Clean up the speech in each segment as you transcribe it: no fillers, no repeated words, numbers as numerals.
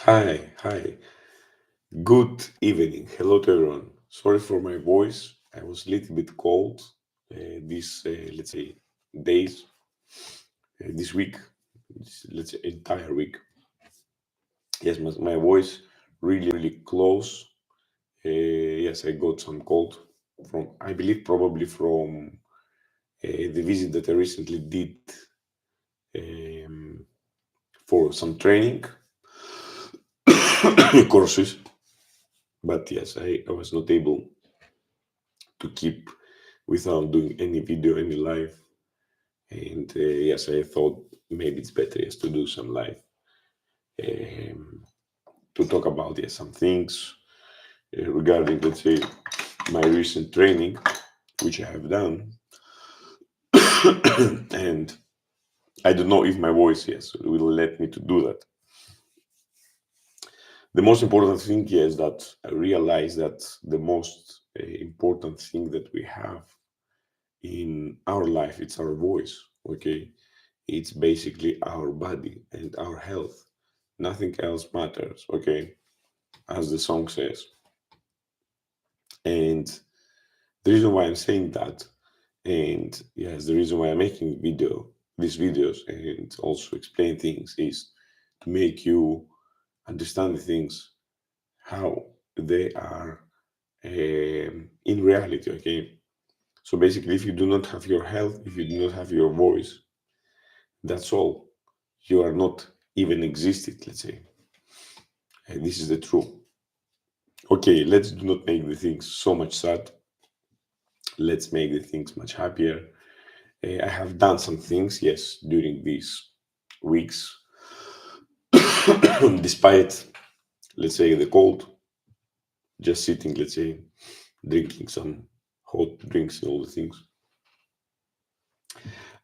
Hi. Good evening. Hello to everyone. Sorry for my voice. I was a little bit cold this, let's say, days, this week, let's say, entire week. Yes, my voice really close. Yes, I got some cold from, I believe, probably from the visit that I recently did um, for some training courses. But yes, I was not able to keep without doing any video, any live. And yes, I thought maybe it's better yes to do some live um, to talk about yes some things regarding let's say my recent training, which I have done, and I don't know if my voice yes will let me to do that. The most important thing is that I realize that the most important thing that we have in our life it's our voice. Okay, it's basically our body and our health. Nothing else matters, okay, as the song says. And the reason why I'm saying that, and yes, the reason why I'm making these videos, and also explain things is to make you understand the things how they are in reality, okay? So basically, if you do not have your health, if you do not have your voice, that's all. You are not even existed, let's say. And this is the truth. Okay, let's do not make the things so much sad. Let's make the things much happier. I have done some things, yes, during these weeks, despite, let's say, the cold, just sitting, let's say, drinking some hot drinks and all the things.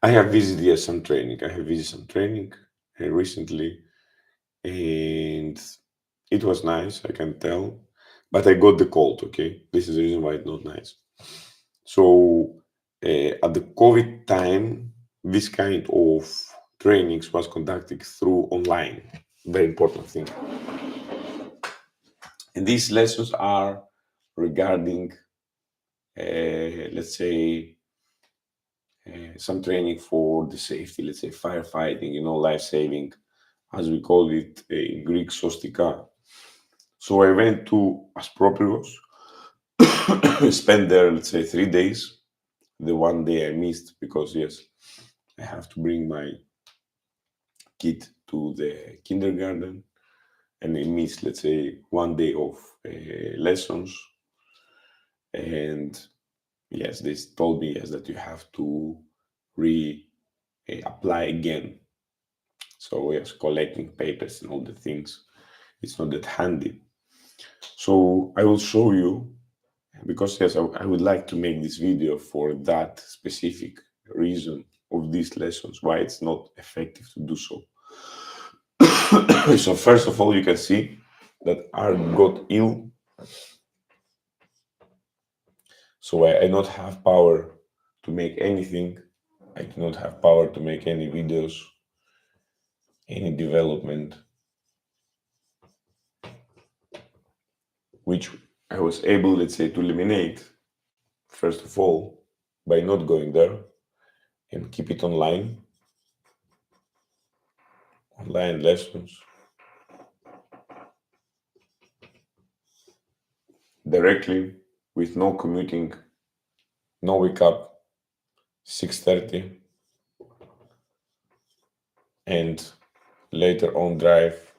I have visited, yes, some training. I have visited some training recently, and it was nice, I can tell. But I got the cold, okay? This is the reason why it's not nice. So at the COVID time, this kind of trainings was conducted through online. Very important thing. And these lessons are regarding, let's say, some training for the safety, let's say firefighting, life saving, as we call it in Greek, sostika. So I went to Aspropios, spent there, let's say, 3 days. The one day I missed because, yes, I have to bring my kid to the kindergarten, and I missed, let's say, one day of lessons. And yes, they told me yes that you have to re apply again. So yes, collecting papers and all the things, it's not that handy. So I will show you because yes, I would like to make this video for that specific reason of these lessons, why it's not effective to do so. So first of all, you can see that I got ill, so I not have power to make anything. I do not have power to make any videos, any development, which I was able, let's say, to eliminate first of all by not going there and keep it online lessons directly with no commuting, no wake up 6:30 and later on drive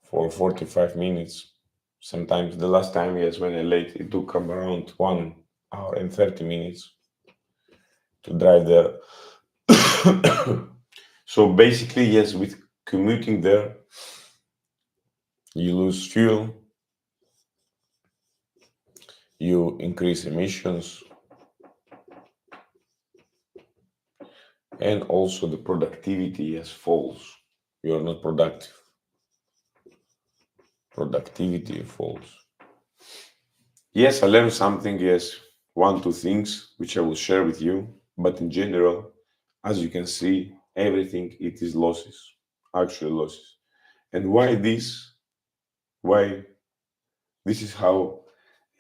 for 45 minutes. Sometimes the last time, yes, when I late, it took around 1 hour and 30 minutes to drive there. So basically, yes, with commuting there, you lose fuel, you increase emissions, and also the productivity, yes, falls. You are not productive. Productivity falls. Yes, I learned something, yes, one, two things which I will share with you. But in general, as you can see, everything it is losses, actual losses. And why this is how,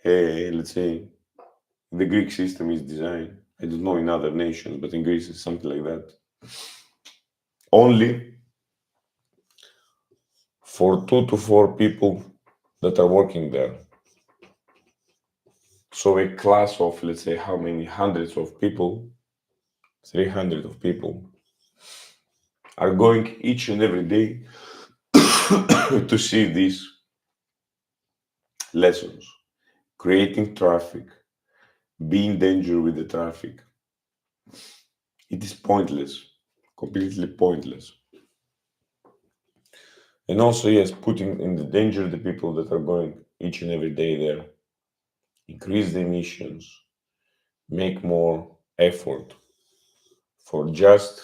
let's say, the Greek system is designed. I don't know in other nations, but in Greece it's something like that. Only for 2 to 4 people that are working there. So a class of, let's say, how many hundreds of people, 300 of people, are going each and every day to see these lessons, creating traffic, be in danger with the traffic. It is pointless, completely pointless. And also, yes, putting in the danger the people that are going each and every day there, increase the emissions, make more effort for just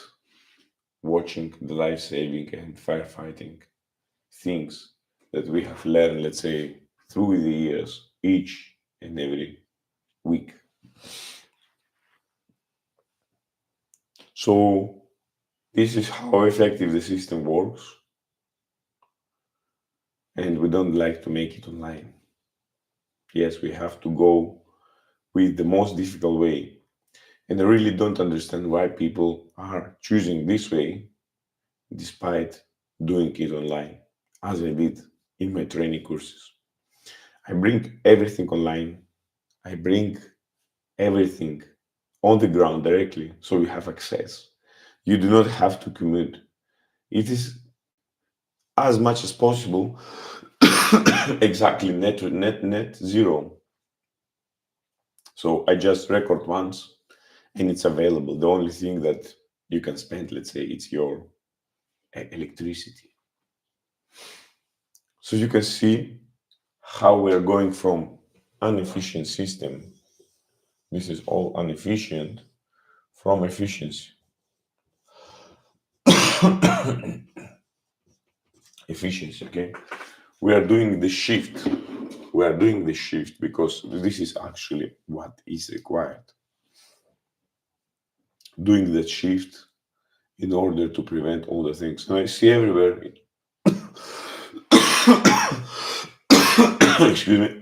watching the life saving and firefighting things that we have learned, let's say, through the years, each and every week. So, this is how effective the system works, and we don't like to make it online. Yes, we have to go with the most difficult way. And I really don't understand why people are choosing this way despite doing it online, as I did in my training courses. I bring everything online, I bring everything on the ground directly so you have access. You do not have to commute. It is as much as possible exactly net zero. So I just record once and it's available. The only thing that you can spend, let's say, it's your electricity. So you can see how we're going from an efficient system. This is all inefficient from efficiency. Efficiency, okay? We are doing the shift. We are doing the shift because this is actually what is required. Doing that shift in order to prevent all the things. And I see everywhere, excuse me,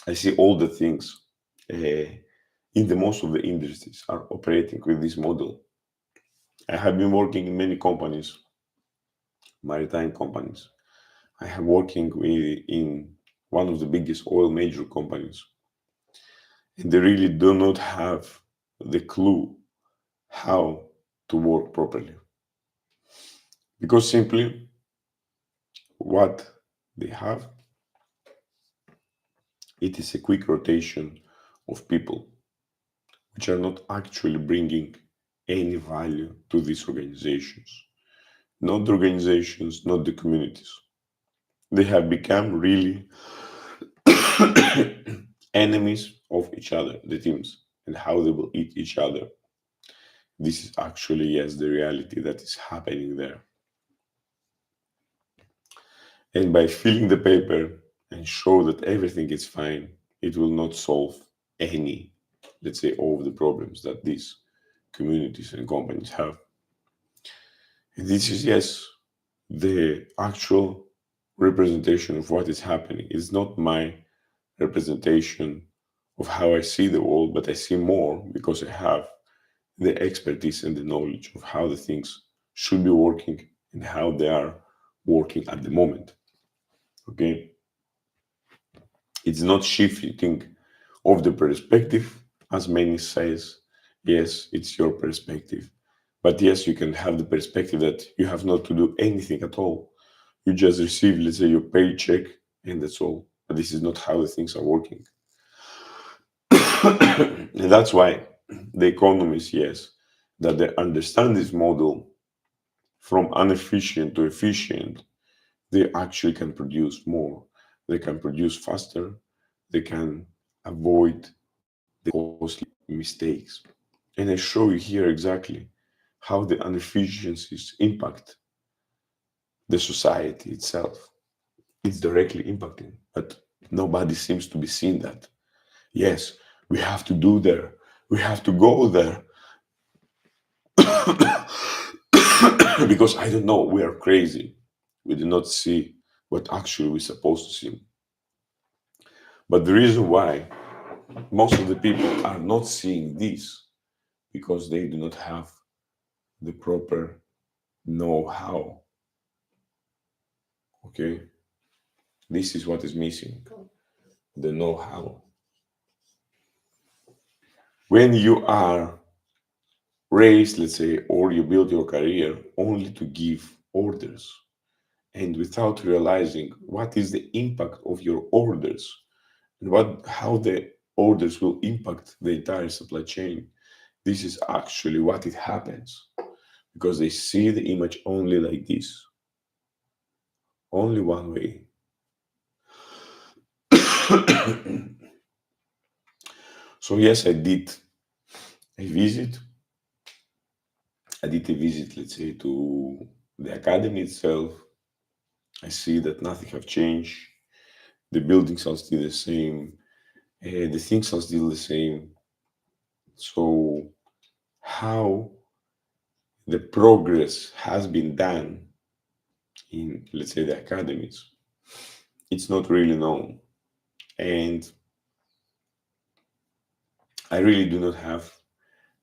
I see all the things in the most of the industries are operating with this model. I have been working in many companies, maritime companies. I have working in one of the biggest oil major companies, and they really do not have the clue how to work properly because simply what they have, it is a quick rotation of people which are not actually bringing any value to these organizations, not the organizations, not the communities. They have become really enemies of each other, the teams, and how they will eat each other. This is actually, yes, the reality that is happening there. And by filling the paper and show that everything is fine, it will not solve any, let's say, all of the problems that these communities and companies have. And this is, yes, the actual representation of what is happening. It's not my representation of how I see the world, but I see more because I have the expertise and the knowledge of how the things should be working and how they are working at the moment. Okay, it's not shifting of the perspective as many says. Yes, it's your perspective, but yes, you can have the perspective that you have not to do anything at all. You just receive, let's say, your paycheck, and that's all. But this is not how the things are working. And that's why the economists, yes, that they understand this model from inefficient to efficient, they actually can produce more. They can produce faster. They can avoid the costly mistakes. And I show you here exactly how the inefficiencies impact the society itself. It's directly impacting, but nobody seems to be seeing that. Yes, we have to do there. We have to go there. Because I don't know, we are crazy. We do not see what actually we're supposed to see. But the reason why most of the people are not seeing this because they do not have the proper know-how. Okay, this is what is missing, the know-how. When you are raised, let's say, or you build your career only to give orders and without realizing what is the impact of your orders and what how the orders will impact the entire supply chain, this is actually what it happens because they see the image only like this, only one way. So yes, a visit. I did a visit, let's say, to the academy itself. I see that nothing have changed. The buildings are still the same. The things are still the same. So how the progress has been done in, let's say, the academies, it's not really known. And I really do not have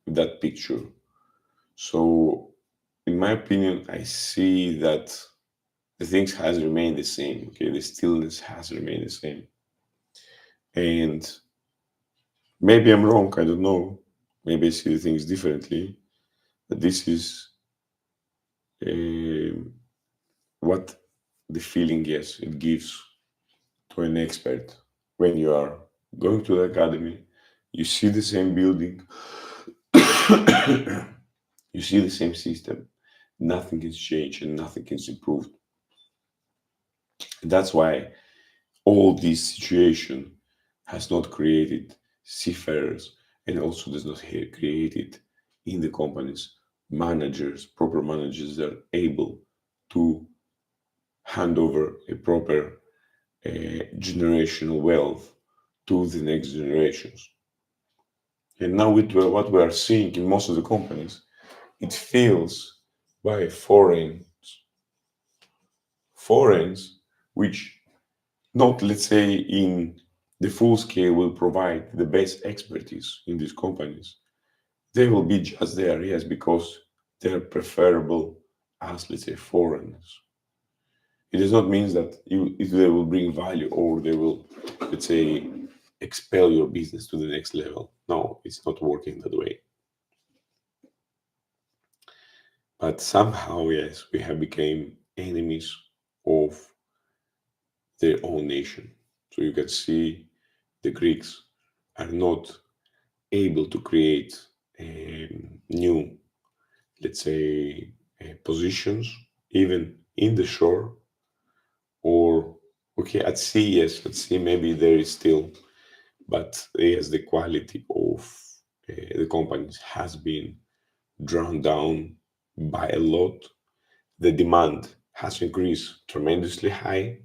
that picture. So in my opinion, I see that the things has remained the same. Okay, the stillness has remained the same. And maybe I'm wrong, I don't know. Maybe I see the things differently. But this is um what the feeling, yes, it gives to an expert when you are going to the academy. You see the same building, you see the same system. Nothing is changed and nothing is improved. That's why all this situation has not created seafarers and also does not create it in the companies managers, proper managers that are able to hand over a proper generational wealth to the next generations. And now with what we are seeing in most of the companies, it feels by foreigners, which not, let's say, in the full scale will provide the best expertise in these companies. They will be just there, yes, because they're preferable as, let's say, foreigners. It does not mean that if they will bring value or they will, let's say, expel your business to the next level. No, it's not working that way. But somehow, yes, we have become enemies of their own nation. So you can see the Greeks are not able to create new, let's say, positions, even in the shore or, okay, at sea, yes, at sea, maybe there is still, but yes, the quality of the companies has been drowned down by a lot. The demand has increased tremendously high.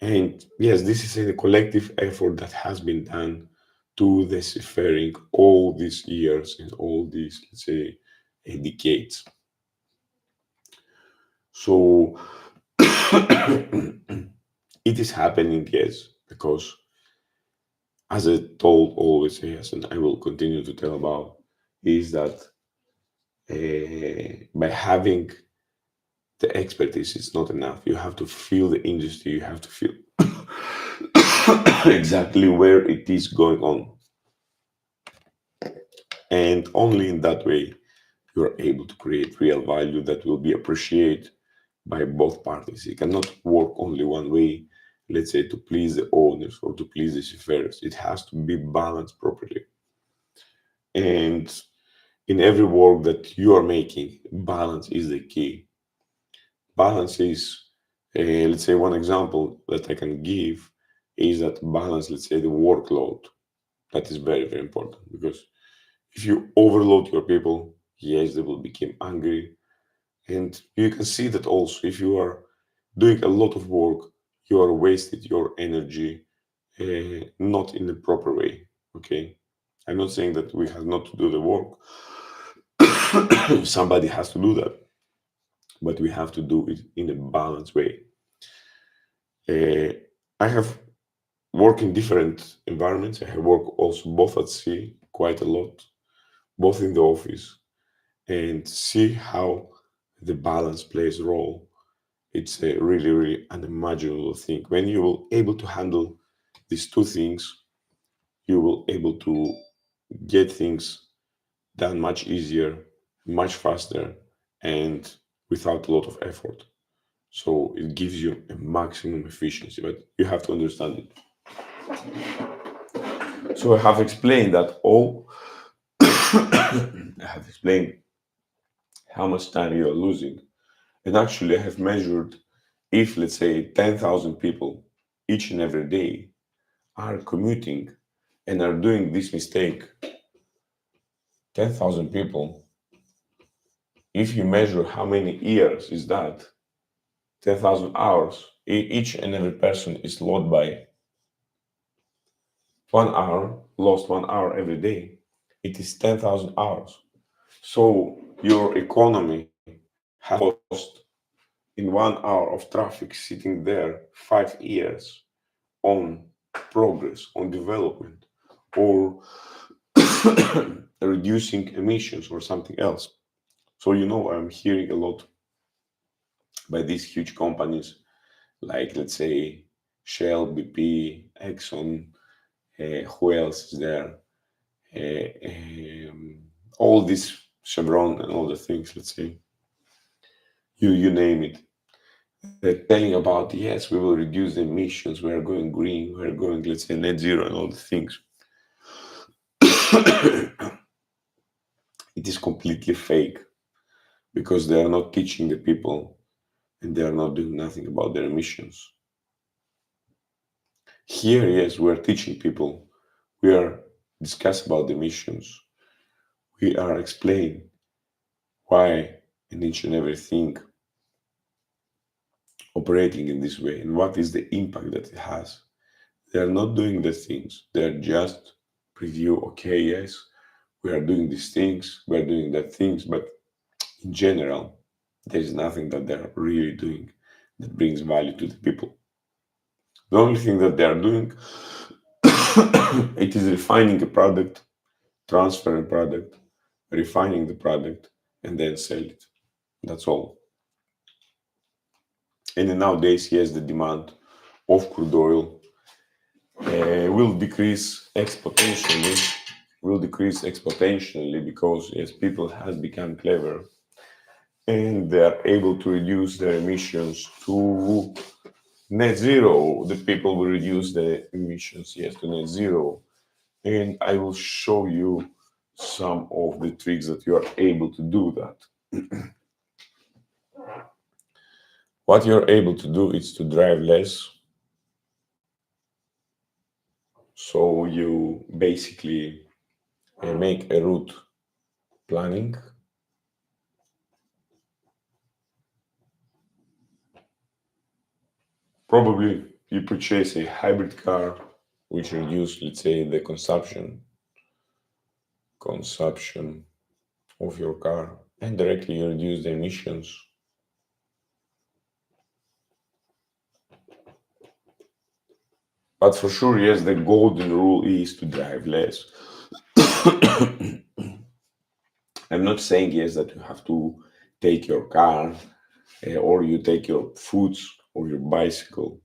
And yes, this is a collective effort that has been done to the seafaring all these years and all these, let's say, decades. So it is happening, yes, because as I told always, yes, and I will continue to tell about, is that by having the expertise, it's not enough. You have to feel the industry, you have to feel exactly where it is going on. And only in that way you are able to create real value that will be appreciated by both parties. You cannot work only one way, let's say, to please the owners or to please the seafarers. It has to be balanced properly. And in every work that you are making, balance is the key. Balance is, let's say, one example that I can give is that balance, let's say, the workload. That is very, very important because if you overload your people, yes, they will become angry. And you can see that also if you are doing a lot of work, you are wasted your energy not in the proper way. Okay. I'm not saying that we have not to do the work. Somebody has to do that. but we have to do it in a balanced way. Uh, I have worked in different environments. I have worked also both at sea quite a lot, both in the office, and see how the balance plays a role. It's a really, really unimaginable thing. When you will able to handle these two things, you will able to get things done much easier, much faster, and without a lot of effort. So it gives you a maximum efficiency, but you have to understand it. So I have explained that all. I have explained how much time you are losing, and actually I have measured if, let's say, 10,000 people each and every day are commuting and are doing this mistake. 10,000 people, if you measure how many years is that, 10,000 hours, each and every person is lost by 1 hour, lost 1 hour every day. It is 10,000 hours. So your economy has lost in 1 hour of traffic sitting there 5 years on progress, on development, or reducing emissions or something else. So, I'm hearing a lot by these huge companies like, let's say, Shell, BP, Exxon, who else is there? Uh, um, all this Chevron and all the things, let's say, you name it. They're telling about, yes, we will reduce the emissions, we are going green, we are going, let's say, net zero and all the things. It is completely fake because they are not teaching the people and they are not doing nothing about their emissions. Here, yes, we are teaching people. We are discussing about the emissions. We are explaining why and each and everything operating in this way and what is the impact that it has. They are not doing the things. They are just preview. Okay, yes, we are doing these things. We are doing that things, but in general, there is nothing that they are really doing that brings value to the people. The only thing that they are doing it is refining a product, transferring product, refining the product, and then sell it. That's all. And then nowadays, yes, the demand of crude oil will decrease exponentially. Will decrease exponentially because yes, people has become clever and they are able to reduce their emissions to net zero. The people will reduce their emissions, yes, to net zero. And I will show you some of the tricks that you are able to do that. What you're able to do is to drive less. So you basically make a route planning. Probably you purchase a hybrid car which reduce, let's say, the consumption of your car and directly you reduce the emissions. But for sure, yes, the golden rule is to drive less. I'm not saying, yes, that you have to take your car or you take your foods or your bicycle.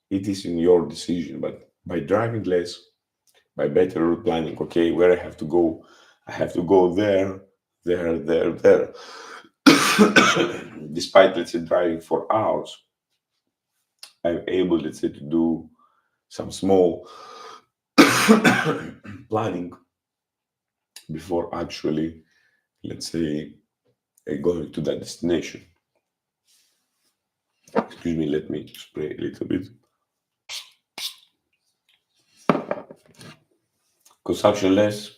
It is in your decision, but by driving less, by better route planning, okay, where I have to go there, there. Despite, let's say, driving for hours, I'm able, let's say, to do some small planning before actually, let's say, going to that destination. Excuse me, let me spray a little bit. Consumption less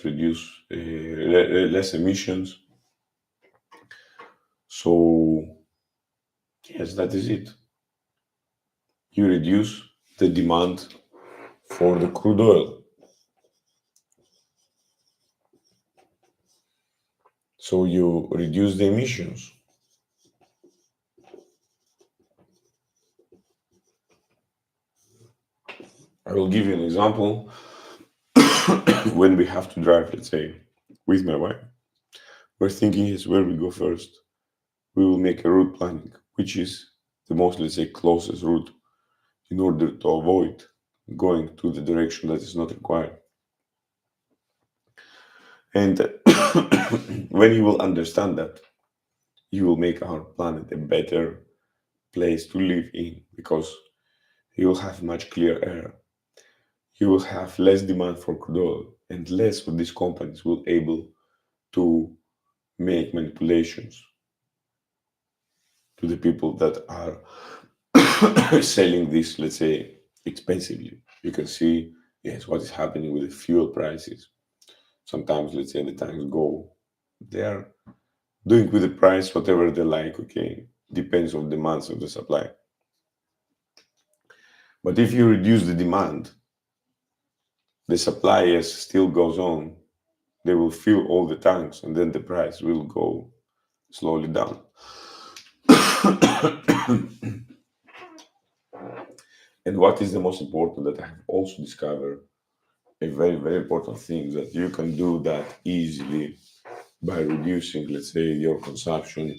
reduce, less emissions. So, yes, that is it. You reduce the demand for the crude oil. So you reduce the emissions. I will give you an example. When we have to drive, let's say, with my wife, we're thinking is where we go first. We will make a route planning, which is the most, let's say, closest route in order to avoid going to the direction that is not required. And when you will understand that, you will make our planet a better place to live in because you will have much clearer air. You will have less demand for crude oil and less of these companies will able to make manipulations to the people that are selling this, let's say, expensively. You can see, yes, what is happening with the fuel prices. Sometimes, let's say, the tanks go, they are doing with the price whatever they like, okay? Depends on demands of the supply. But if you reduce the demand, the supply yes, still goes on. They will fill all the tanks and then the price will go slowly down. And what is the most important that I have also discovered a very, very important thing that you can do that easily by reducing, let's say, your consumption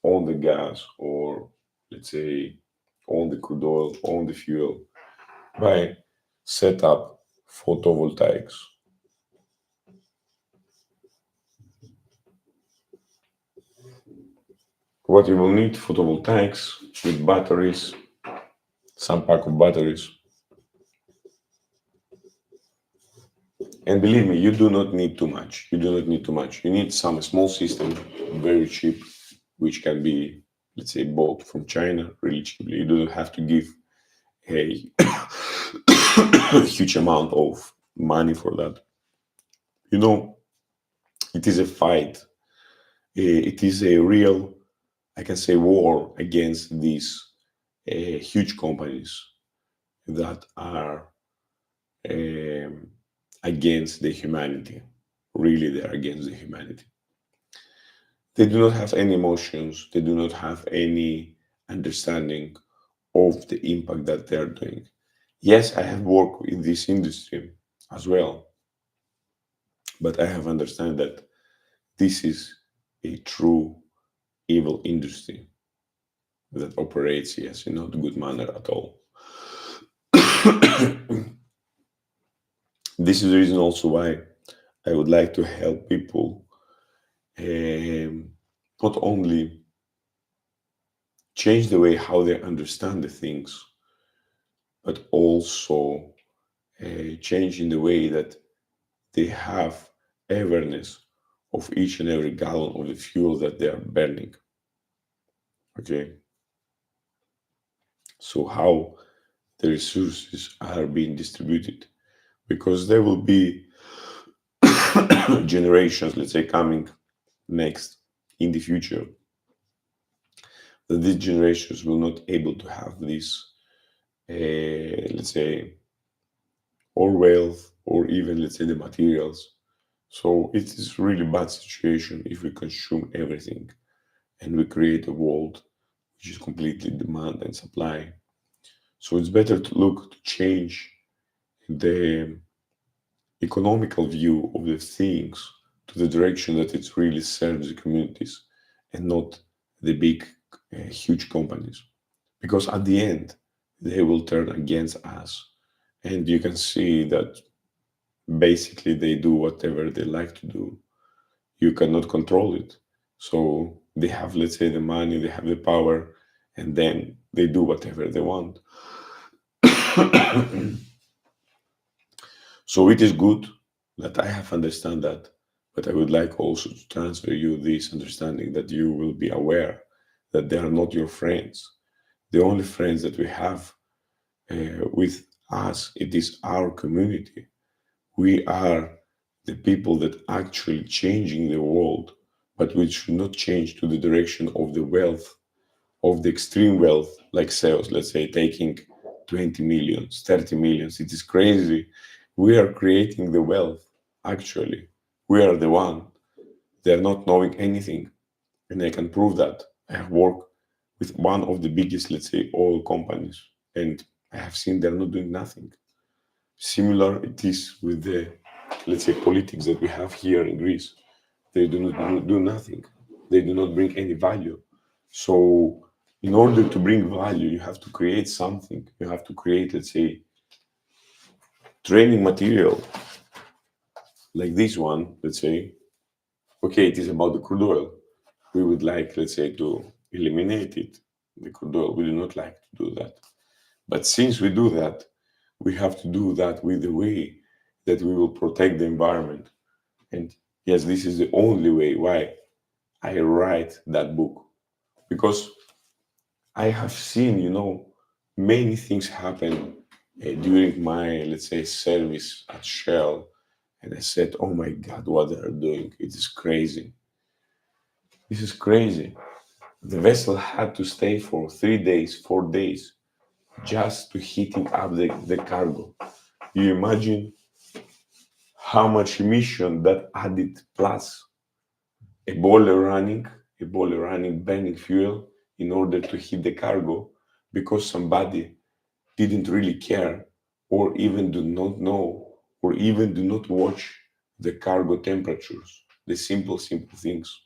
on the gas or, let's say, on the crude oil, on the fuel, by set up photovoltaics. What you will need photovoltaics with batteries, some pack of batteries. And believe me, you do not need too much. You do not need too much. You need some small system, very cheap, which can be, let's say, bought from China really cheaply. You don't have to give a huge amount of money for that. You know, it is a fight. It is a real, I can say, war against these huge companies that are um, against the humanity. Really, they are against the humanity. They do not have any emotions. They do not have any understanding of the impact that they are doing. Yes, I have worked in this industry as well, but I have understand that this is a true evil industry that operates, yes, in not good manner at all. This is the reason also why I would like to help people um, not only change the way how they understand the things, but also change in the way that they have awareness of each and every gallon of the fuel that they are burning. Okay, so how the resources are being distributed, because there will be generations, let's say, coming next in the future, that these generations will not able to have this, let's say, or wealth, or even, let's say, the materials. So it is really bad situation if we consume everything and we create a world which is completely demand and supply. So it's better to look to change the economical view of the things to the direction that it really serves the communities and not the big, huge companies. Because at the end, they will turn against us. And you can see that basically they do whatever they like to do. You cannot control it. So they have, let's say, the money, they have the power, and then they do whatever they want. So it is good that I have understand that, but I would like also to transfer you this understanding that you will be aware that they are not your friends. The only friends that we have with us, it is our community. We are the people that actually changing the world, but we should not change to the direction of the wealth, of the extreme wealth, like sales, let's say taking 20 millions, 30 millions. It is crazy. We are creating the wealth, actually. We are the one. They're not knowing anything. And I can prove that. I have worked with one of the biggest, let's say, oil companies, and I have seen they're not doing nothing. Similar it is with the, let's say, politics that we have here in Greece. They do not do nothing. They do not bring any value. So, in order to bring value, you have to create something. You have to create, let's say, training material like this one. Let's say, okay, it is about the crude oil. We would like, let's say, to eliminate it. The crude oil. We do not like to do that. But since we do that, we have to do that with the way that we will protect the environment. And yes, this is the only way why I write that book. Because I have seen, many things happen during my, let's say, service at Shell. And I said, oh my God, what they are doing. It is crazy. This is crazy. The vessel had to stay for 3 days, 4 days, just to heating up the cargo. You imagine how much emission that added, plus a boiler running, burning fuel in order to heat the cargo because somebody didn't really care or even do not know or even do not watch the cargo temperatures, the simple things.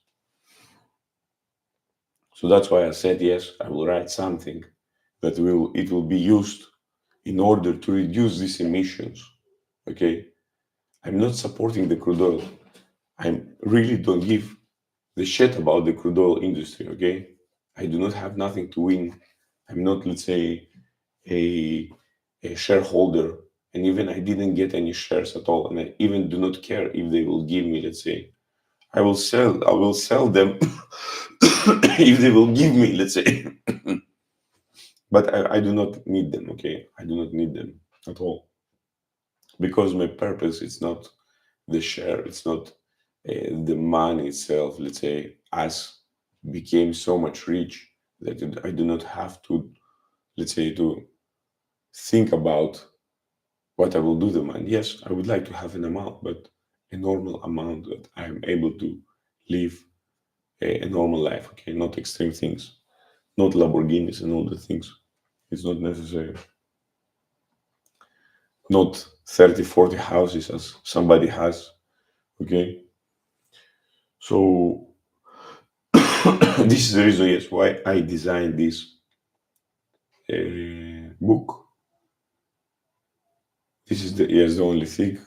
So that's why I said, yes, I will write something that will be used in order to reduce these emissions. Okay, I'm not supporting the crude oil. I really don't give the shit about the crude oil industry. Okay, I do not have nothing to win. I'm not, let's say, a a shareholder, and even I didn't get any shares at all, and I even do not care if they will give me. Let's say, I will sell them if they will give me. Let's say, but I do not need them. Okay, I do not need them at all because my purpose is not the share. It's not the money itself. Let's say, as became so much rich that I do not have to, let's say, to think about what I will do the money. Yes, I would like to have an amount, but a normal amount that I'm able to live a normal life. Okay, not extreme things, not Lamborghinis and all the things. It's not necessary. Not 30, 40 houses as somebody has. Okay, so this is the reason, yes, why I designed this book. This is the only thing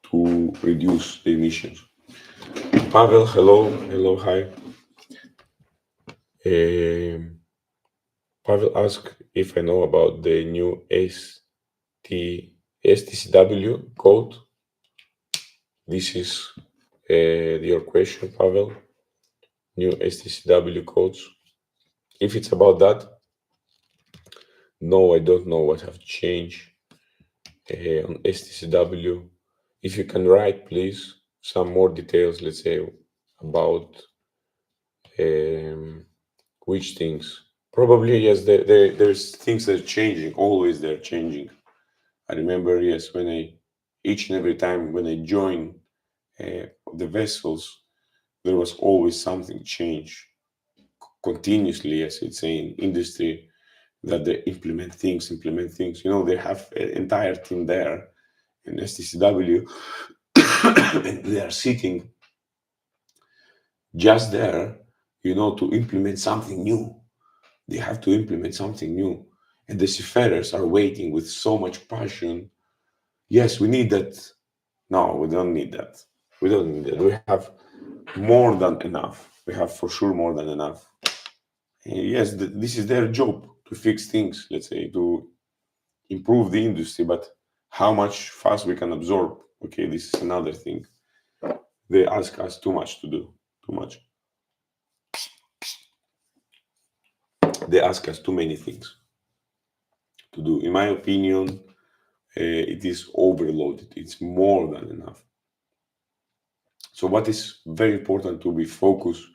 to reduce the emissions. Pavel, hello, hi. Um, Pavel asked if I know about the new STCW code. This is your question, Pavel. New STCW codes. If it's about that, no, I don't know what have changed on STCW. If you can write, please, some more details, let's say, about um, which things. Probably, yes, there's things that are changing. Always they're changing. I remember, yes, when each and every time when I join the vessels, there was always something change continuously. Yes, it's an industry that they implement things. They have an entire team there in STCW, and they are sitting just there, to implement something new. They have to implement something new, and the seafarers are waiting with so much passion. Yes, we need that. No, we don't need that. We don't need that. We have more than enough. We have for sure more than enough. And yes, this is their job to fix things, let's say, to improve the industry, but how much fast we can absorb, okay, this is another thing. They ask us too much to do, too much. They ask us too many things to do. In my opinion, it is overloaded. It's more than enough. So, what is very important to be focused,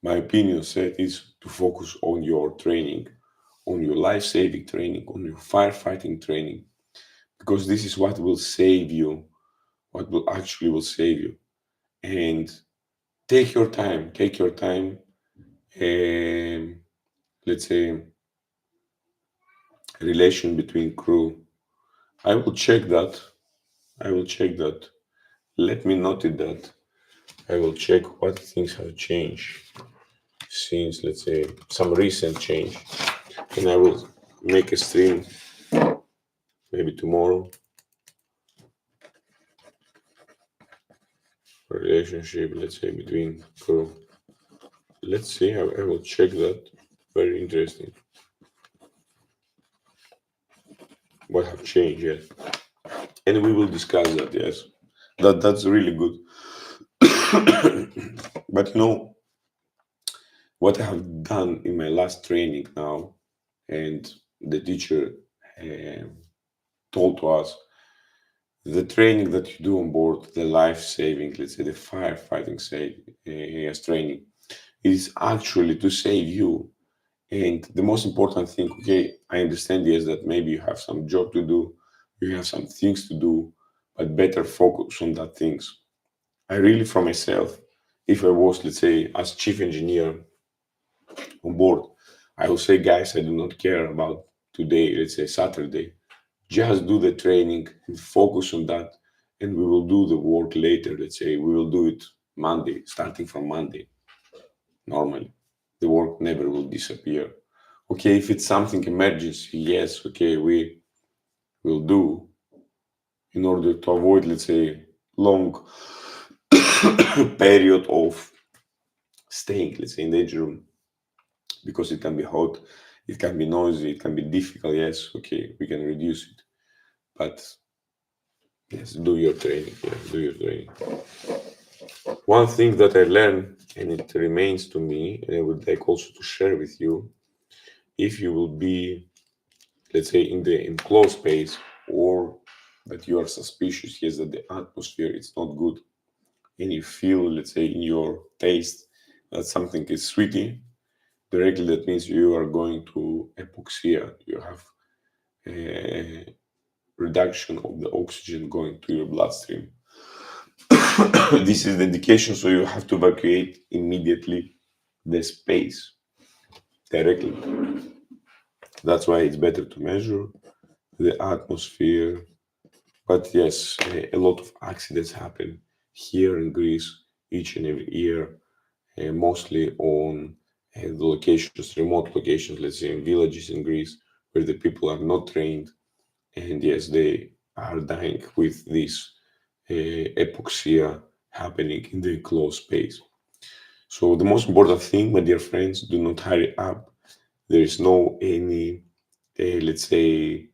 my opinion said, is to focus on your training, on your life-saving training, on your firefighting training, because this is what will save you, what will actually will save you. And take your time, um, let's say, relation between crew I will check that. I will check that. Let me note it that. I will check what things have changed since, let's say, some recent change. And I will make a stream maybe tomorrow. Relationship, let's say, between crew. Let's see. I will check that. Very interesting. What have changed? Yes, and we will discuss that. Yes, that's really good. But what I have done in my last training now, and the teacher um told to us, the training that you do on board, the life saving, let's say the firefighting training, is actually to save you. And the most important thing, okay, I understand, yes, that maybe you have some job to do, you have some things to do, but better focus on that things. I really, for myself, if I was, let's say, as chief engineer on board, I will say, guys, I do not care about today, let's say Saturday. Just do the training and focus on that, and we will do the work later. Let's say we will do it Monday, starting from Monday. Normally, the work never will disappear. Okay, if it's something emergency, yes, okay, we will do in order to avoid, let's say, long period of staying, let's say, in the engine room, because it can be hot, it can be noisy, it can be difficult. Yes, okay, we can reduce it, but yes, do your training. Yeah, do your training. One thing that I learned, and it remains to me, and I would like also to share with you, if you will be, let's say, in the enclosed space, or that you are suspicious, yes, that the atmosphere is not good, and you feel, let's say, in your taste that something is sweetie, directly that means you are going to hypoxia. You have a reduction of the oxygen going to your bloodstream. This is the indication, so you have to evacuate immediately the space directly. That's why it's better to measure the atmosphere. But yes, a lot of accidents happen here in Greece each and every year, mostly on the locations, remote locations, let's say in villages in Greece, where the people are not trained. And yes, they are dying with this hypoxia happening in the enclosed space. So the most important thing, my dear friends, do not hurry up. There is no any, let's say,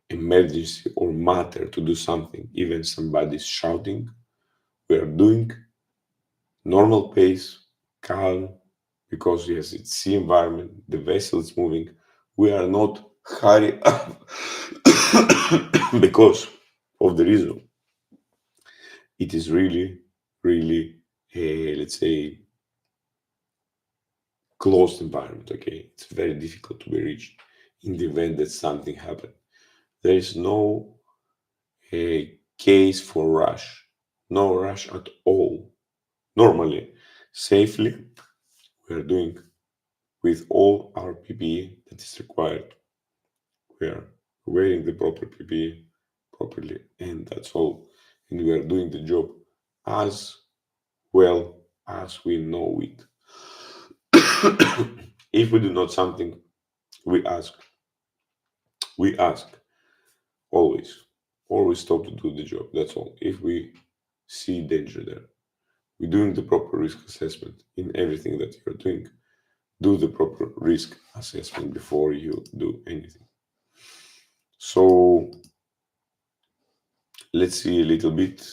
emergency or matter to do something. Even somebody is shouting, we are doing normal pace, calm, because yes, it's sea environment, the vessel is moving. We are not hurry up because of the reason. It is really, really, let's say, closed environment. Okay, it's very difficult to be reached in the event that something happened. There is no case for rush, no rush at all. Normally, safely, we are doing with all our PPE that is required. We are wearing the proper PPE properly, and that's all. And we are doing the job as well as we know it. If we do not something, we ask. We ask always. Always stop to do the job. That's all. If we see danger there, we're doing the proper risk assessment in everything that you're doing. Do the proper risk assessment before you do anything. So let's see a little bit.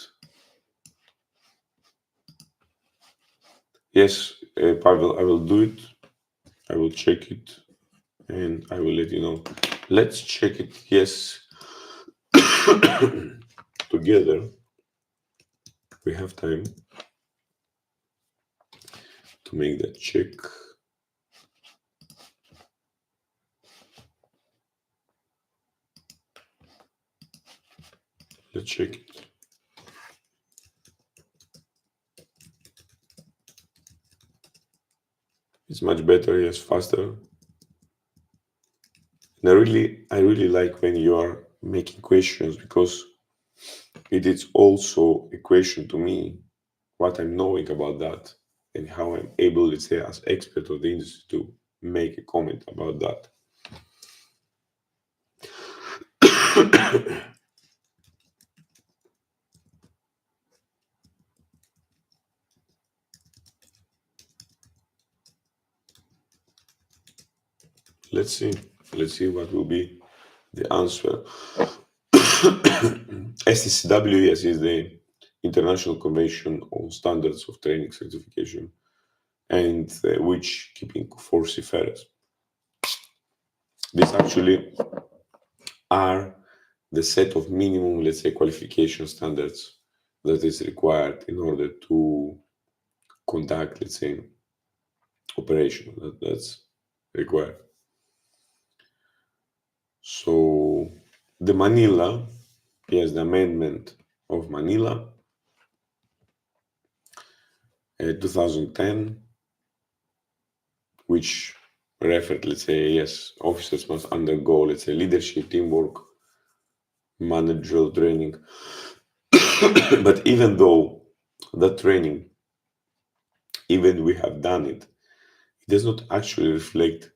Yes, Pavel, I will do it. I will check it and I will let you know. Let's check it. Yes, together we have time to make that check. Let's check it. It's much better, yes, faster. And I really like when you are making questions, because it is also a question to me what I'm knowing about that and how I'm able, let's say, as expert of the industry to make a comment about that. Let's see. Let's see what will be the answer. STCW, yes, is the International Convention on Standards of Training Certification, and which keeping for seafarers. These actually are the set of minimum, let's say, qualification standards that is required in order to conduct, let's say, operation that's required. So the Manila, yes, the amendment of Manila, 2010, which referred, let's say, yes, officers must undergo, let's say, leadership, teamwork, managerial training. But even though that training, even we have done it, it does not actually reflect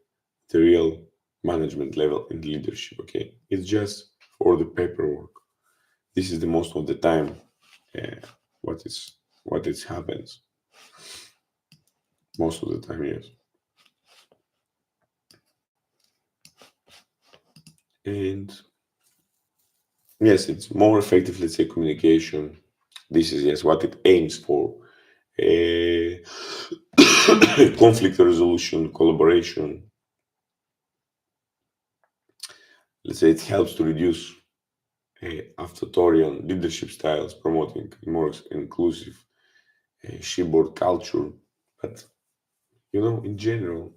the real management level in leadership. Okay, it's just for the paperwork. This is the most of the time uh, what is happens most of the time. Yes, and yes, it's more effective. Let's say communication. This is yes what it aims for. Uh, conflict resolution, collaboration. Let's say it helps to reduce authoritarian leadership styles, promoting a more inclusive shipboard culture. But in general,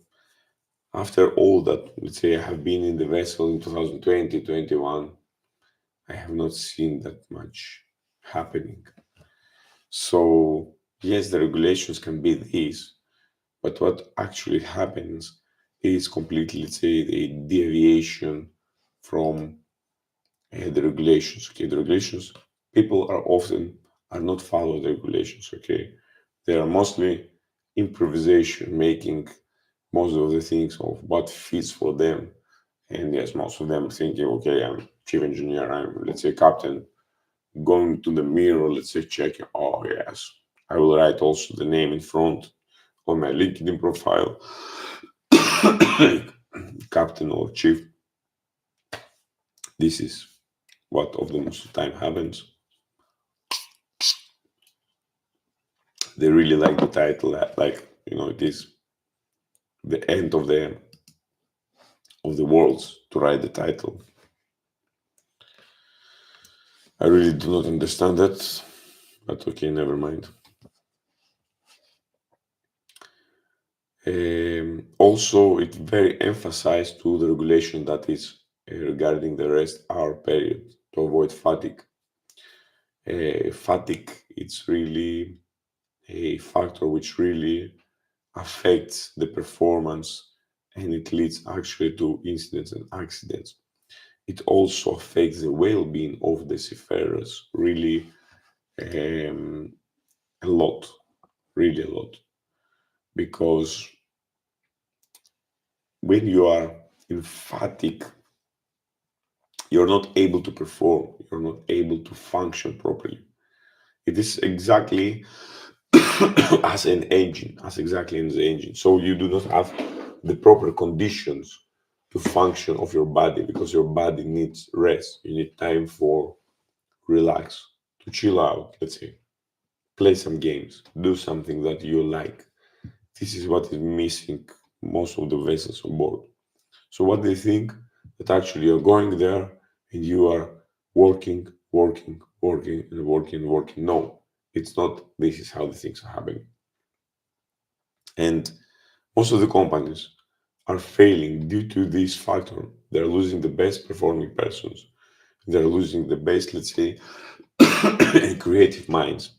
after all that, let's say I have been in the vessel in 2020, 21, I have not seen that much happening. So yes, the regulations can be these, but what actually happens is completely, let's say, a deviation from the regulations. Okay, the regulations, people are often are not follow the regulations. Okay, they are mostly improvisation, making most of the things of what fits for them. And yes, most of them thinking, okay, I'm chief engineer, I'm, let's say, captain, going to the mirror, let's say, checking, oh yes, I will write also the name in front on my LinkedIn profile, captain or chief. This is what of the most of the time happens. They really like the title, like it is the end of the worlds to write the title. I really do not understand that, but okay, never mind. Also, it very emphasized to the regulation that is regarding the rest hour period to avoid fatigue. Fatigue, it's really a factor which really affects the performance, and it leads actually to incidents and accidents. It also affects the well-being of the seafarers really um, a lot, really a lot, because when you are in fatigue, you're not able to perform, you're not able to function properly. It is exactly as an engine, as exactly in the engine. So you do not have the proper conditions to function of your body, because your body needs rest. You need time for relax, to chill out, let's say, play some games, do something that you like. This is what is missing most of the vessels on board. So what they think that actually you're going there and you are working, working, working, and working, working. No, it's not. This is how the things are happening. And most of the companies are failing due to this factor. They're losing the best performing persons. They're losing the best, let's say, creative minds.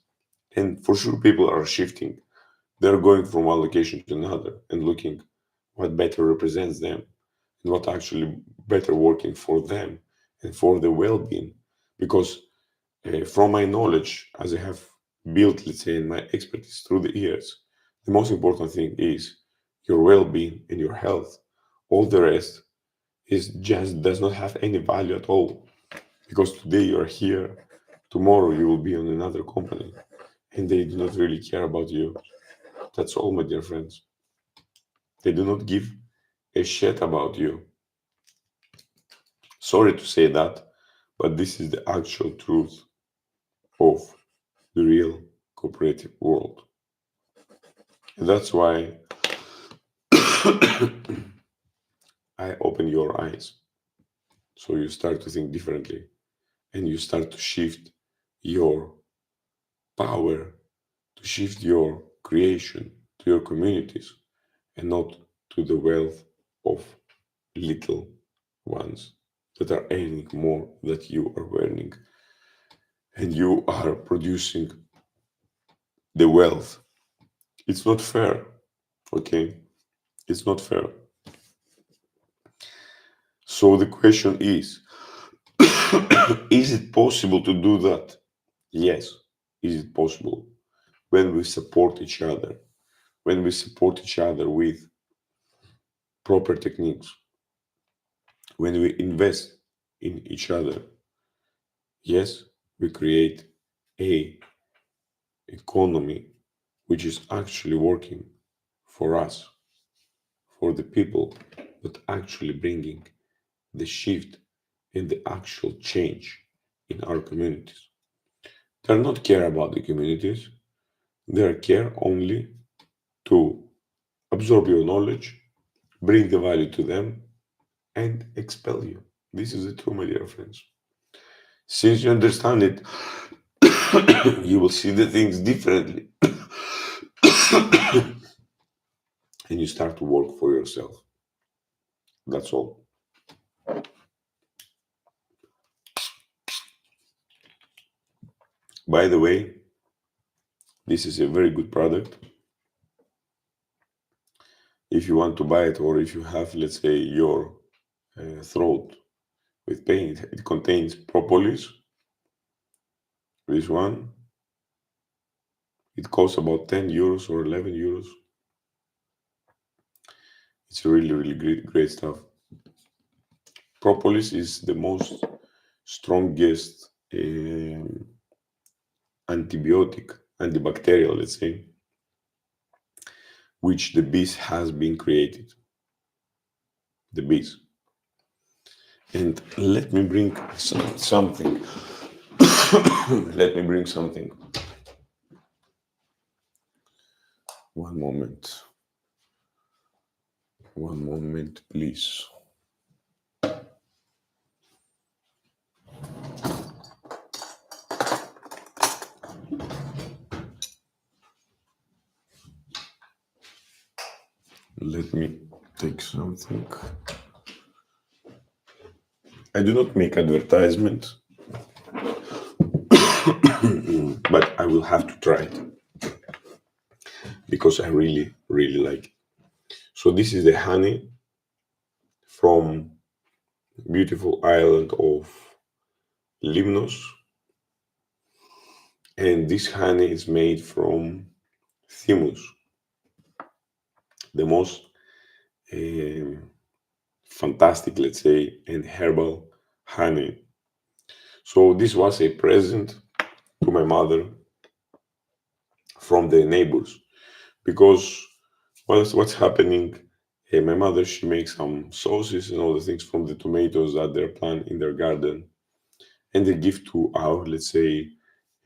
And for sure, people are shifting. They're going from one location to another and looking what better represents them and what actually better working for them and for the well-being. Because from my knowledge, as I have built, let's say, in my expertise through the years, the most important thing is your well-being and your health. All the rest is just does not have any value at all. Because today you are here, tomorrow you will be on another company, and they do not really care about you. That's all, my dear friends. They do not give a shit about you. Sorry to say that, but this is the actual truth of the real cooperative world. And that's why I open your eyes. So you start to think differently and you start to shift your power, to shift your creation to your communities and not to the wealth of little ones that are earning more that you are earning, and you are producing the wealth. It's not fair, okay? It's not fair. So the question is it possible to do that? Yes, is it possible when we support each other, when we support each other with proper techniques, when we invest in each other. Yes, we create a economy which is actually working for us, for the people, but actually bringing the shift and the actual change in our communities. They are not care about the communities. They are care only to absorb your knowledge, bring the value to them, and expel you. This is the truth, my dear friends. Since you understand it, you will see the things differently and you start to work for yourself. That's all. By the way, this is a very good product. If you want to buy it, or if you have, let's say, your throat with pain, it contains propolis. This one, it costs about 10 euros or 11 euros. It's really, really great stuff. Propolis is the most strongest antibiotic, antibacterial, let's say, which the bees has been created. The bees. And let me bring something. Let me bring something. One moment. One moment, please. Let me take something. I do not make advertisement, but I will have to try it because I really, really like it. So this is the honey from beautiful island of Limnos, and this honey is made from thymus, the most fantastic, let's say, and herbal honey. So this was a present to my mother from the neighbors because what's happening? My mother, she makes some sauces and all the things from the tomatoes that they plant in their garden, and they give to our, let's say,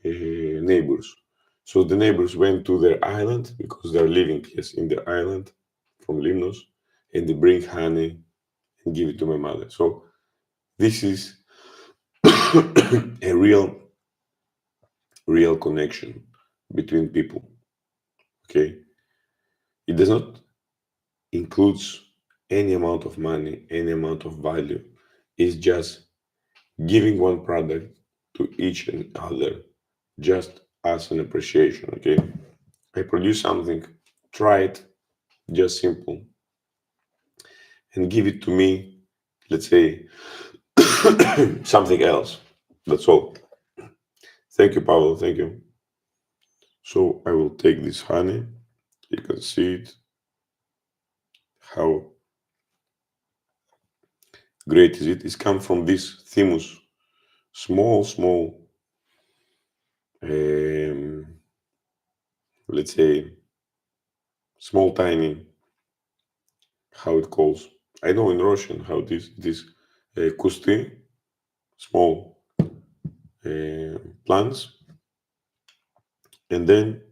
neighbors. So the neighbors went to their island because they're living, yes, in the island from Limnos, and they bring honey and give it to my mother. So this is a real connection between people. Okay, it does not includes any amount of money, any amount of value. It's just giving one product to each and other, just as an appreciation. Okay, I produce something, try it, just simple, and give it to me. Let's say something else. That's all. Thank you, Pablo. Thank you. So I will take this honey. You can see it, how great is it. It's come from this thymus, small, let's say, small, tiny, how it calls. I know in Russian how this кусты, small plants, and then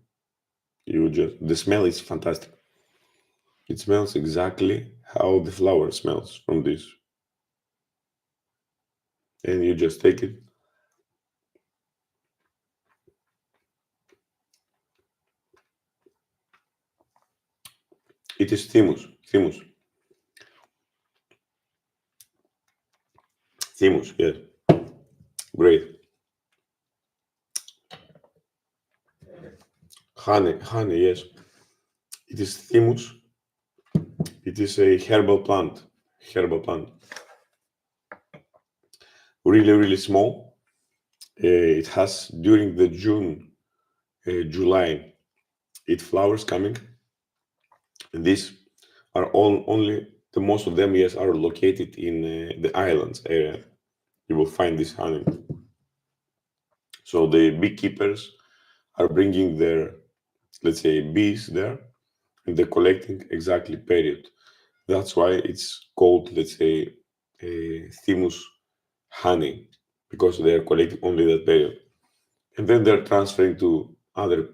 you just, the smell is fantastic. It smells exactly how the flower smells from this. And you just take it. It is thymus, yes. Great. Honey, yes. It is thymus. It is a herbal plant. Really small. It has, during the June, July, it flowers coming. And these are all only, the most of them, yes, are located in the islands area. You will find this honey. So the beekeepers are bringing their, let's say, bees there, and they're collecting exactly period. That's why it's called, let's say, thymus honey, because they are collecting only that period. And then they're transferring to other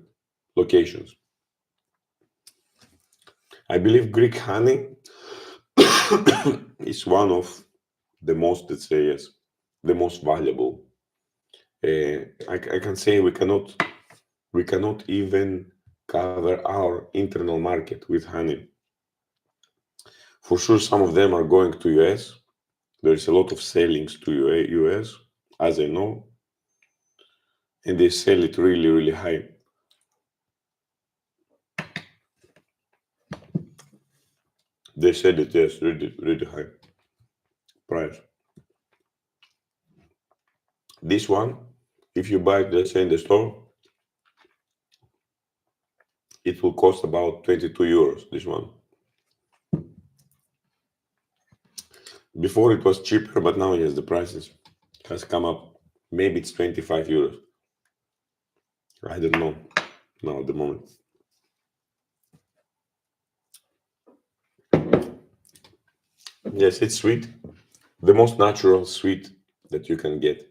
locations. I believe Greek honey is one of the most, let's say, yes, the most valuable. I can say we cannot even cover our internal market with honey. For sure, some of them are going to US. There is a lot of sellings to US, as I know, and they sell it really high. They sell it, yes, really high price. This one, if you buy it, let's say, in the store, it will cost about 22 euros. This one. Before it was cheaper, but now, yes, the prices has come up. Maybe it's 25 euros. I don't know now at the moment. Yes, it's sweet. The most natural sweet that you can get.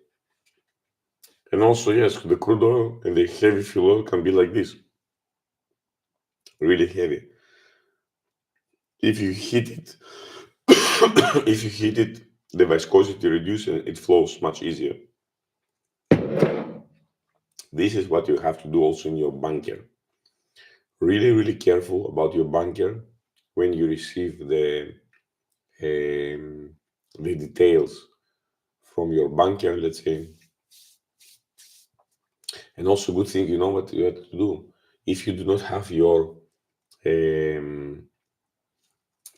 And also, yes, the crude oil and the heavy fuel oil can be like this. Really heavy. If you heat it, the viscosity reduces and it flows much easier. This is what you have to do also in your bunker. Really careful about your bunker when you receive the details from your bunker, let's say. And also, good thing, you know what you have to do. If you do not have your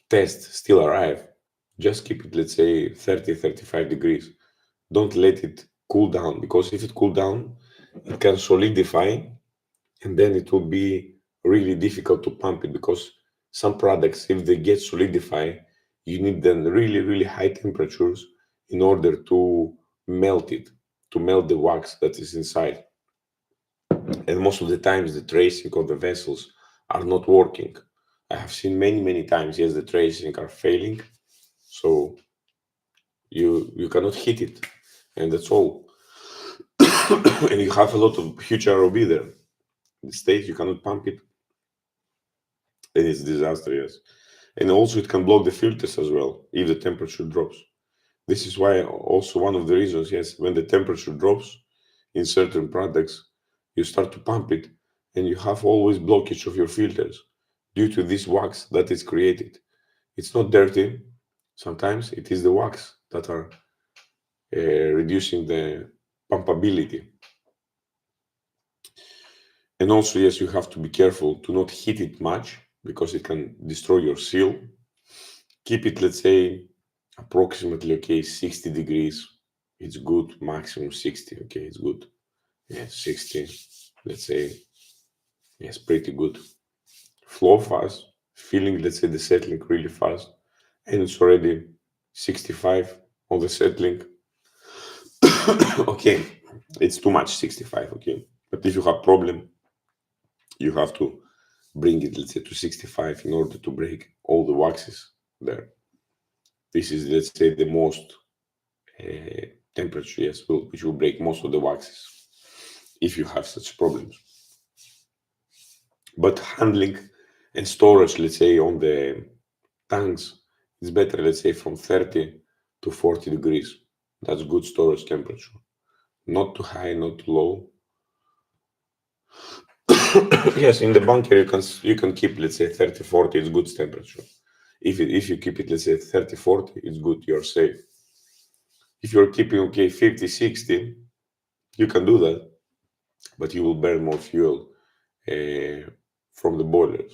test still arrive, just keep it, let's say, 30-35 degrees. Don't let it cool down, because if it cool down, it can solidify, and then it will be really difficult to pump it, because some products, if they get solidify, you need then really high temperatures in order to melt it, to melt the wax that is inside. And most of the times the tracing of the vessels are not working. I have seen many times, yes, the tracing are failing, so you cannot hit it, and that's all. And you have a lot of huge ROV there. In the States, you cannot pump it, and it's disastrous. And also, it can block the filters as well if the temperature drops. This is why also one of the reasons, yes, when the temperature drops in certain products, you start to pump it, and you have always blockage of your filters due to this wax that is created. It's not dirty. Sometimes it is the wax that are reducing the pumpability. And also, yes, you have to be careful to not heat it much, because it can destroy your seal. Keep it, let's say, approximately, okay, 60 degrees. It's good. Maximum 60. Okay, it's good. Yeah, 60. Let's say, yes, pretty good. Flow fast, feeling, let's say, the settling really fast, and it's already 65 on the settling. Okay, it's too much 65. Okay, but if you have problem, you have to bring it, let's say, to 65 in order to break all the waxes there. This is, let's say, the most temperature, yes, which will break most of the waxes if you have such problems. But handling and storage, let's say, on the tanks is better, let's say, from 30 to 40 degrees. That's good storage temperature. Not too high, not too low. Yes, in the bunker you can keep, let's say, 30, 40, it's good temperature. If you keep it, let's say, 30, 40, it's good, you're safe. If you're keeping, okay, 50, 60, you can do that, but you will burn more fuel from the boilers.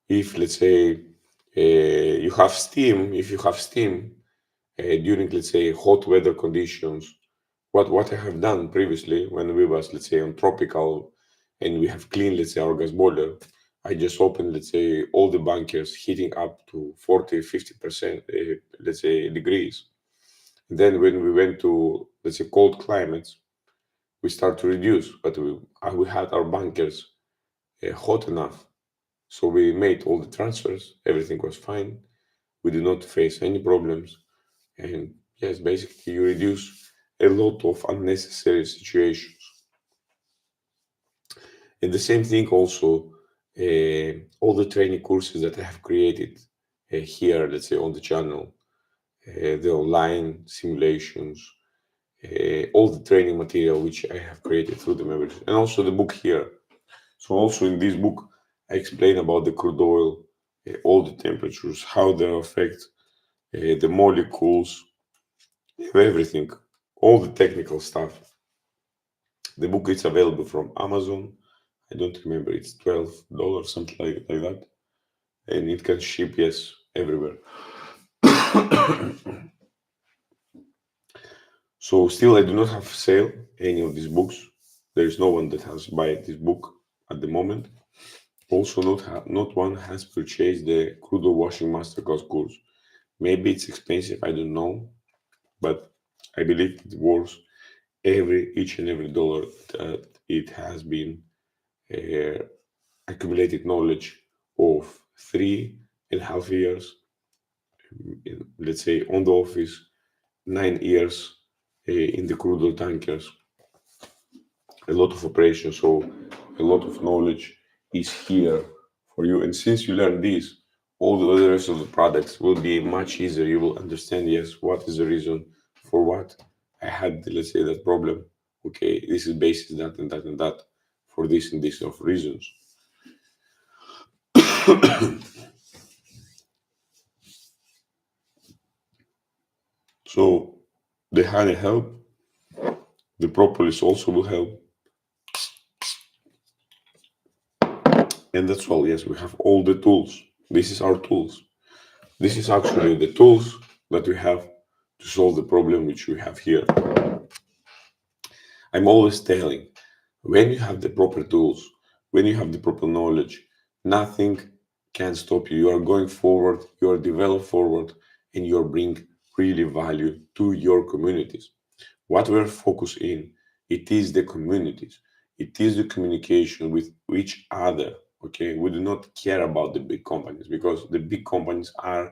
If, let's say, you have steam, if you have steam during, let's say, hot weather conditions, what I have done previously when we was, let's say, on tropical and we have cleaned, let's say, our gas boiler, I just opened, let's say, all the bunkers heating up to 40, 50%, let's say, degrees. And then when we went to, let's say, cold climates, we start to reduce, but we had our bunkers hot enough. So we made all the transfers, everything was fine. We did not face any problems. And yes, basically, you reduce a lot of unnecessary situations. And the same thing also, all the training courses that I have created here, let's say, on the channel, the online simulations, all the training material which I have created through the membership, and also the book here. So also in this book, I explain about the crude oil, all the temperatures, how they affect the molecules, everything, all the technical stuff. The book is available from Amazon. I don't remember, it's $12, something like that. And it can ship, yes, everywhere. So still, I do not have sale any of these books. There is no one that has buy this book at the moment. Also, not one has purchased the crude oil washing masterclass course. Maybe it's expensive, I don't know, but I believe it's worth each and every dollar that it has been uh, accumulated knowledge of 3.5 years, let's say, on the office, 9 years in the crude oil tankers, a lot of operations, so a lot of knowledge is here for you. And since you learn this, all the rest of the products will be much easier. You will understand, yes, what is the reason for what I had, let's say, that problem. Okay, this is basis that and that and that for this and this of reasons. So the honey help, the propolis also will help. And that's all. Yes, we have all the tools. This is our tools. This is actually the tools that we have to solve the problem which we have here. I'm always telling, when you have the proper tools, when you have the proper knowledge, nothing can stop you. You are going forward, you are develop forward, and you are bring really value to your communities. What we're focused in, it is the communities. It is the communication with each other. Okay, we do not care about the big companies because the big companies are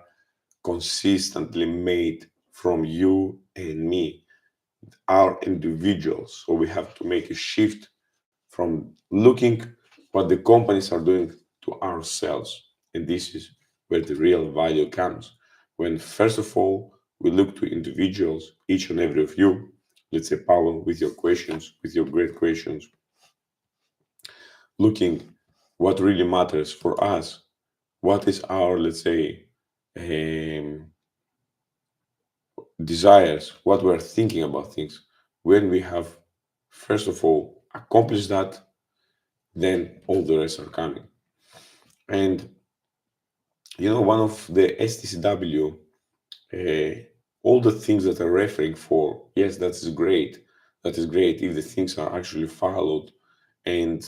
consistently made from you and me, are individuals. So we have to make a shift from looking what the companies are doing to ourselves. And this is where the real value comes. When first of all, we look to individuals, each and every of you, let's say Pavel, with your questions, with your great questions, looking what really matters for us, what is our, let's say, um, desires, what we're thinking about things. When we have, first of all, accomplished that, then all the rest are coming. And one of the STCW uh, all the things that are referring for, yes, that is great. That is great if the things are actually followed and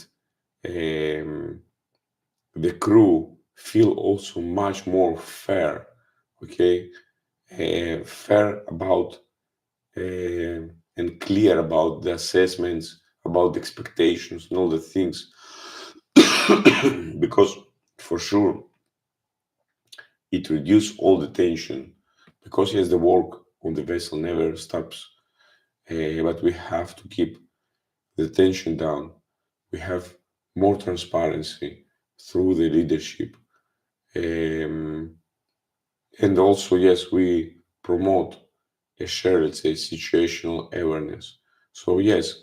um, the crew feel also much more fair, okay, fair about and clear about the assessments, about the expectations and all the things. Because for sure it reduces all the tension, because yes, the work on the vessel never stops, but we have to keep the tension down. We have more transparency through the leadership. Um, and also, yes, we promote a shared, let's say, situational awareness. So, yes,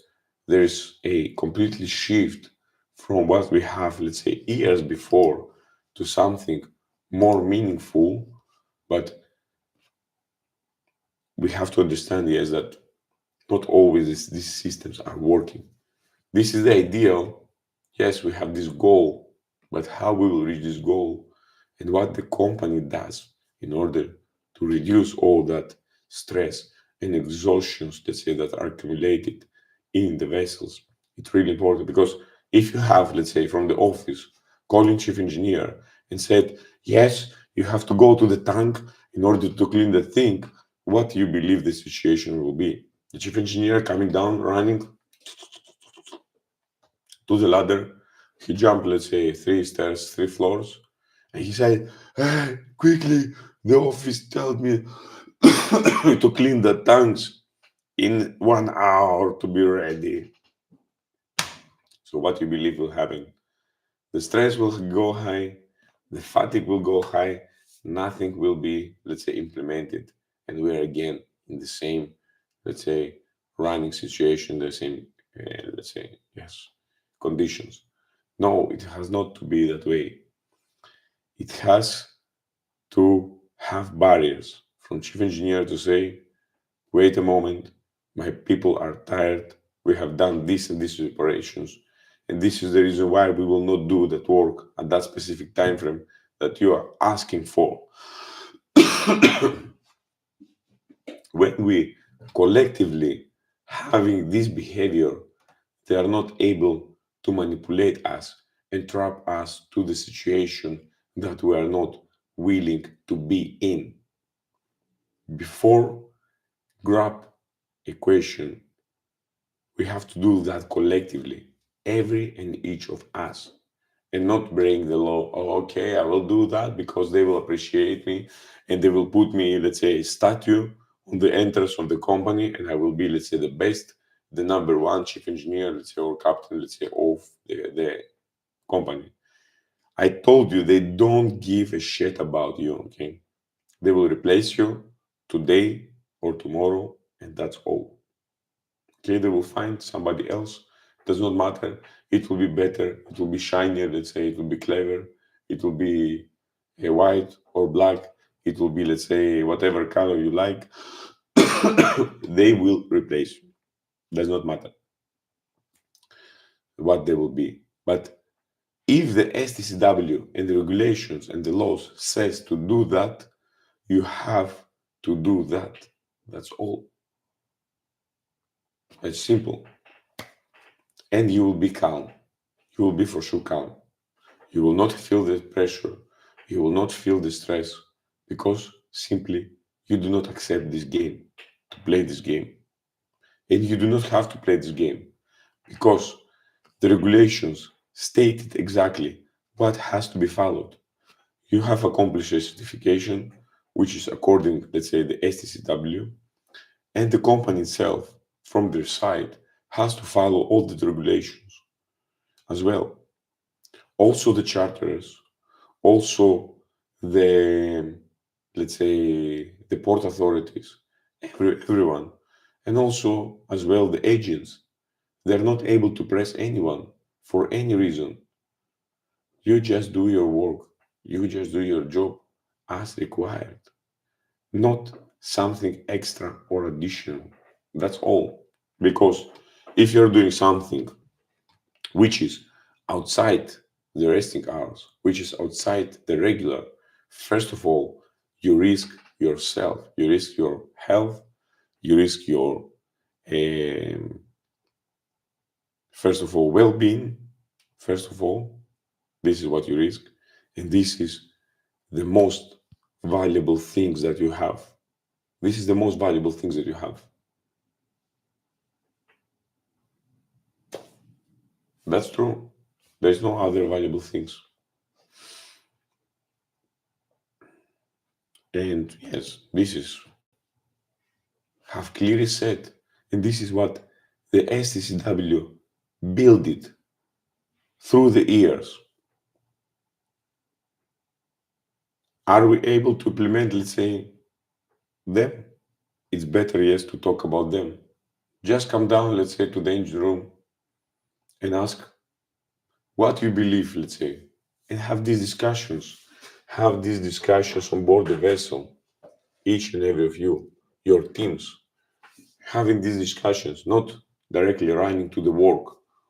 there's a completely shift from what we have, let's say, years before to something more meaningful. But we have to understand, yes, that not always these systems are working. This is the ideal. Yes, we have this goal, but how we will reach this goal and what the company does in order to reduce all that stress and exhaustions, let's say, that are accumulated in the vessels. It's really important because if you have, let's say, from the office, calling chief engineer and said, yes, you have to go to the tank in order to clean the thing, what do you believe the situation will be? The chief engineer coming down, running to the ladder. He jumped, let's say, 3 stairs, 3 floors, and he said, hey, quickly, the office told me to clean the tanks in 1 hour to be ready. So, what you believe will happen? The stress will go high, the fatigue will go high, nothing will be, let's say, implemented. And we are again in the same, let's say, running situation, the same, let's say, yes, conditions. No, it has not to be that way. It has to have barriers from chief engineer to say, wait a moment, my people are tired. We have done this and these operations, and this is the reason why we will not do that work at that specific time frame that you are asking for. When we collectively having this behavior, they are not able to manipulate us and trap us to the situation that we are not willing to be in. Before grab equation, we have to do that collectively, every and each of us, and not break the law. Oh, okay, I will do that because they will appreciate me and they will put me, let's say, a statue on the entrance of the company, and I will be, let's say, the best, the number one chief engineer, let's say, or captain, let's say, of the company. I told you they don't give a shit about you, okay? They will replace you today or tomorrow, and that's all. Okay, they will find somebody else. Does not matter. It will be better. It will be shinier. Let's say it will be clever. It will be a white or black. It will be, let's say, whatever color you like. They will replace you. Does not matter what they will be. But if the STCW and the regulations and the laws says to do that, you have to do that. That's all. It's simple. And you will be calm. You will be for sure calm. You will not feel the pressure. You will not feel the stress because simply you do not accept this game, to play this game. And you do not have to play this game because the regulations stated exactly what has to be followed. You have accomplished a certification, which is according, let's say, the STCW, and the company itself, from their side, has to follow all the regulations as well. Also, the charters, also the, let's say, the port authorities, everyone, and also as well the agents. They're not able to press anyone for any reason. You just do your work, you just do your job as required, not something extra or additional. That's all. Because if you're doing something which is outside the resting hours, which is outside the regular, first of all, you risk yourself, you risk your health, you risk your first of all well-being. First of all, this is what you risk, and this is the most valuable things that you have. This is the most valuable things that you have. That's true. There's no other valuable things. And yes, this is have clearly said, and this is what the STCW built it through the years. Are we able to implement, let's say, them? It's better, yes, to talk about them. Just come down, let's say, to the engine room and ask what you believe, let's say, and have these discussions. Have these discussions on board the vessel, each and every of you, your teams, having these discussions, not directly running to the work.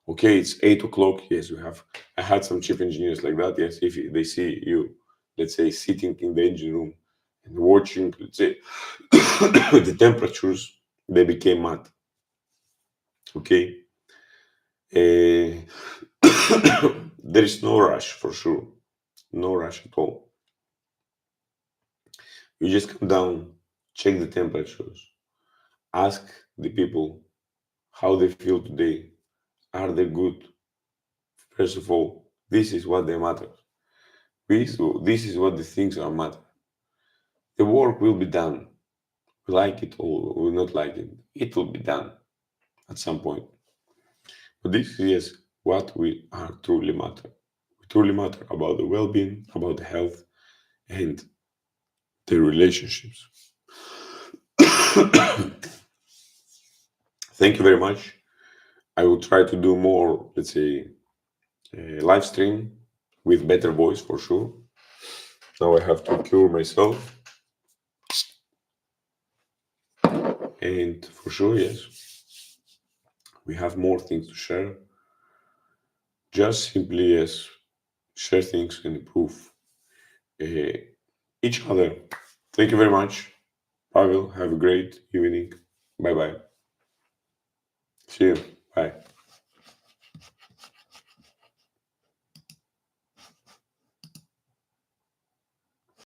Okay, it's 8 o'clock. Yes, we have. I had some chief engineers like that. Yes, if they see you, let's say, sitting in the engine room and watching, let's say, the temperatures, they became mad. Okay, there is no rush for sure, no rush at all. You just come down, check the temperatures, ask the people how they feel today. Are they good? First of all, this is what they matter. This is what the things are matter. The work will be done. We like it or we not like it. It will be done at some point. But this is what we are truly matter. We truly matter about the well-being, about the health, and the relationships. Thank you very much. I will try to do more, let's say, live stream with better voice for sure. Now I have to cure myself. And for sure, yes, we have more things to share. Just simply, yes, share things and improve each other. Thank you very much. Pavel, have a great evening. Bye bye. See you. Bye.